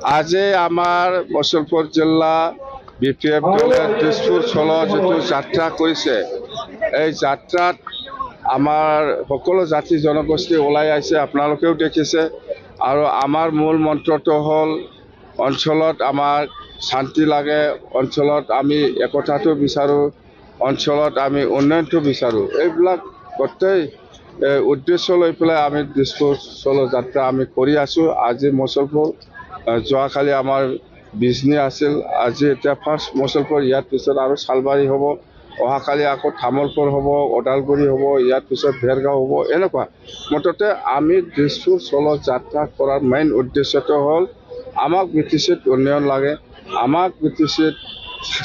আজি আমাৰ মুছলপুৰ জিলা বিপিএফ দলে দিছপুৰ চলো যিটো যাত্ৰা কৰিছে, এই যাত্ৰাত আমাৰ সকলো জাতি জনগোষ্ঠী ওলাই আহিছে, আপোনালোকেও দেখিছে। আৰু আমাৰ মূল মন্ত্ৰটো হ'ল অঞ্চলত আমাৰ শান্তি লাগে, অঞ্চলত আমি একতাটো বিচাৰোঁ, অঞ্চলত আমি উন্নয়নটো বিচাৰোঁ। এইবিলাক গোটেই উদ্দেশ্য লৈ পেলাই আমি দিছপুৰ চলো যাত্ৰা আমি কৰি আছোঁ। আজি মুছলপুৰ, যোৱাকালি আমাৰ বিজনী আছিল, আজি এতিয়া ফাৰ্ষ্ট মুছলপুৰ, ইয়াৰ পিছত আৰু চালবাৰী হ'ব, অহাকালি আকৌ তামোলপুৰ হ'ব, ওদালগুৰি হ'ব, ইয়াৰ পিছত ভেৰগাঁও হ'ব। এনেকুৱা মুঠতে আমি দিছপুৰ চলো যাত্ৰা কৰাৰ মেইন উদ্দেশ্যটো হ'ল আমাক BTCত উন্নয়ন লাগে, আমাক BTCত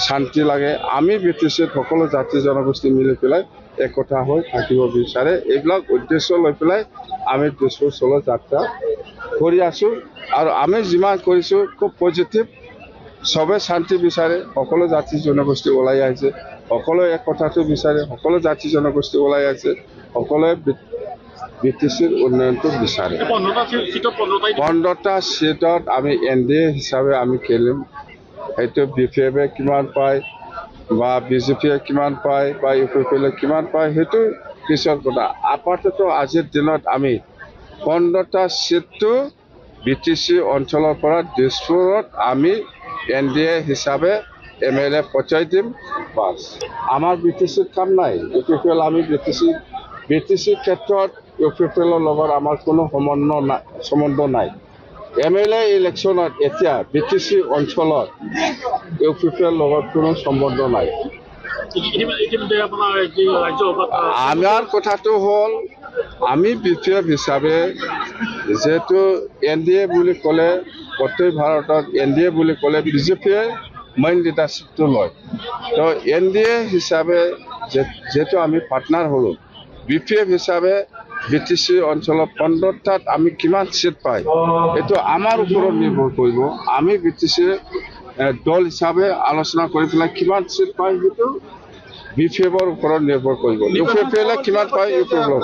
শান্তি লাগে, আমি BTCত সকলো জাতি জনগোষ্ঠী মিলি পেলাই একতা হৈ থাকিব বিচাৰে। এইবিলাক উদ্দেশ্য লৈ পেলাই আমি দিছপুৰ চলো যাত্ৰা কৰি আছোঁ। আৰু আমি যিমান কৰিছোঁ খুব পজিটিভ, চবে শান্তি বিচাৰে, সকলো জাতি জনগোষ্ঠী ওলাই আহিছে, সকলোৱে একতাটো বিচাৰে, সকলো জাতি জনগোষ্ঠী ওলাই আহিছে, সকলোৱে BTCৰ উন্নয়নটো বিচাৰে। 15টা চিটত আমি NDA হিচাপে আমি খেলিম। সেইটো BPF-এ কিমান পায় বা BJP-য়ে কিমান পায় বা UPPL-এ কিমান পায় সেইটো পিছৰ কথা। আপাতত আজিৰ দিনত আমি 15টা চিটটো BTC অঞ্চলৰ পৰা দিছপুৰত আমি NDA হিচাপে MLA পঠিয়াই দিম, বাছ। আমাৰ BTCত কাম নাই। UPPL আমি BTC ক্ষেত্ৰত UPPL-ৰ লগত আমাৰ কোনো সম্বন্ধ নাই। MLA ইলেকশ্যনত এতিয়া BTC অঞ্চলত UPPL-ৰ লগত কোনো সম্বন্ধ নাই। আমাৰ কথাটো হ'ল আমি BPF হিচাপে যেহেতু NDA বুলি ক'লে, গোটেই ভাৰতত NDA বুলি ক'লে BJP-য়ে মেইন লিডাৰশ্বিপটো লয়। তো NDA হিচাপে যেহেতু আমি পাৰ্টনাৰ হ'লোঁ, BPF হিচাপে BTC অঞ্চলত 15টাত আমি কিমান চিট পাই এইটো আমাৰ ওপৰত নিৰ্ভৰ কৰিব। আমি BTC দল হিচাপে আলোচনা কৰি পেলাই কিমান চিট পায় সেইটো BPF-ৰ ওপৰত নিৰ্ভৰ কৰিব। UPPL-এ কিমান পায় UPPL-ৰ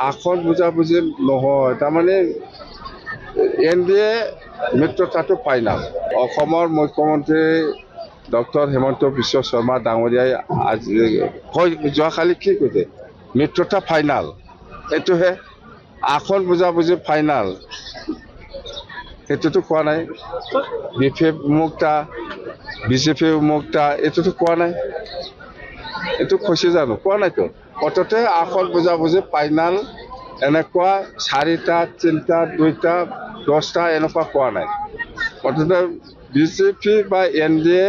আসন বুজাবুজি নহয়, তাৰমানে NDA মিত্ৰতাটো ফাইনাল। অসমৰ মুখ্যমন্ত্ৰী ডক্টৰ হিমন্ত বিশ্ব শৰ্মা ডাঙৰীয়াই আজি যোৱাকালি কি কৈছে, মিত্ৰতা ফাইনাল। এইটোহে আসন বুজাবুজি ফাইনাল, সেইটোতো কোৱা নাই। BPF মুক্তা, BJP মুক্তা, এইটোতো কোৱা নাই। এইটো কৈছে জানো? কোৱা নাইতো। অততে আসন বুজাবুজি ফাইনাল এনেকুৱা 4টা, 3টা, 2টা, 10টা এনেকুৱা কোৱা নাই। অততে BJP বা NDA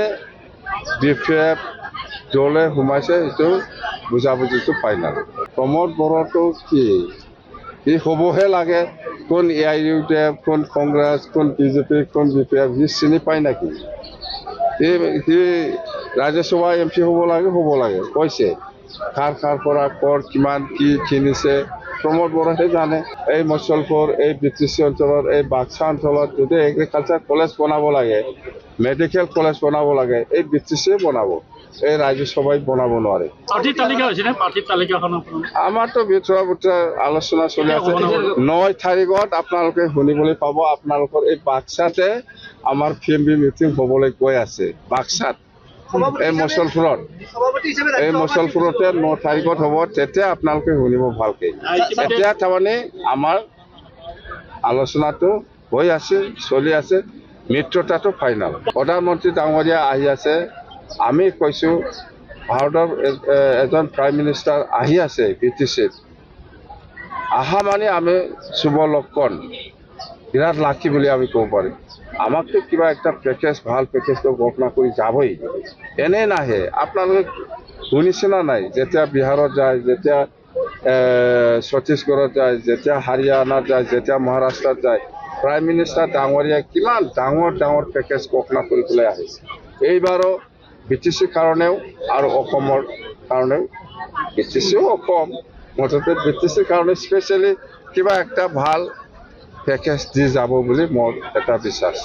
BPF দলে সোমাইছে, সেইটো বুজাবুজিটো ফাইনাল। প্ৰমোদ বড়োটো কি, সি হ'বহে লাগে। কোন AIUDF, কোন কংগ্ৰেছ, কোন BJP, কোন BPF সি চিনি পায় নেকি? সি ৰাজ্যসভা MP হ'ব লাগে কৈছে। কাৰ পৰা কৰ কিমান কি কিনিছে প্ৰমোদ বড়োহে জানে। এই মুছলপুৰ, এই BTC অঞ্চলত, এই বাক্সা অঞ্চলত যদি এগ্ৰিকালচাৰ কলেজ বনাব লাগে, মেডিকেল কলেজ বনাব লাগে, এই BTCয়ে বনাব, এই ৰাজ্যসভাই বনাব নোৱাৰে। আমাৰতো ভিতৰুৱা আলোচনা চলি আছে। 9 তাৰিখত আপোনালোকে শুনিবলৈ পাব। আপোনালোকৰ এই বাক্সাতে আমাৰ PMB মিটিং হ'বলৈ গৈ আছে। বাক্সাত এই মুছলপুৰতে 9 তাৰিখত হ'ব, তেতিয়া আপোনালোকে শুনিব ভালকে। এতিয়া তাৰমানে আমাৰ আলোচনাটো হৈ আছে, চলি আছে, মিত্ৰতাটো ফাইনাল। প্ৰধানমন্ত্ৰী ডাঙৰীয়া আহি আছে, আমি কৈছোঁ ভাৰতৰ এজন প্ৰাইম মিনিষ্টাৰ আহি আছে BTCত। আহা মানে আমি শুভ লক্ষণ, বিৰাট লাকি বুলি আমি ক'ব পাৰিম। আমাকতো কিবা একটা পেকেজ, ভাল পেকেজটো ঘোষণা কৰি যাবই, এনেই নাহে। আপোনালোকে শুনিছে না নাই, যেতিয়া বিহাৰত যায়, যেতিয়া ছত্তীশগড়ত যায়, যেতিয়া হাৰিয়ানাত যায়, যেতিয়া মহাৰাষ্ট্ৰত যায়, প্ৰাইম মিনিষ্টাৰ ডাঙৰীয়াই কিমান ডাঙৰ পেকেজ ঘোষণা কৰি পেলাই আহিছে। এইবাৰো BTCৰ কাৰণেও আৰু অসমৰ কাৰণেও, BTCও অসম, মুঠতে BTCৰ কাৰণে স্পেচিয়েলি কিবা একটা ভাল পেকেজ দি যাব বুলি মোৰ এটা বিশ্বাস।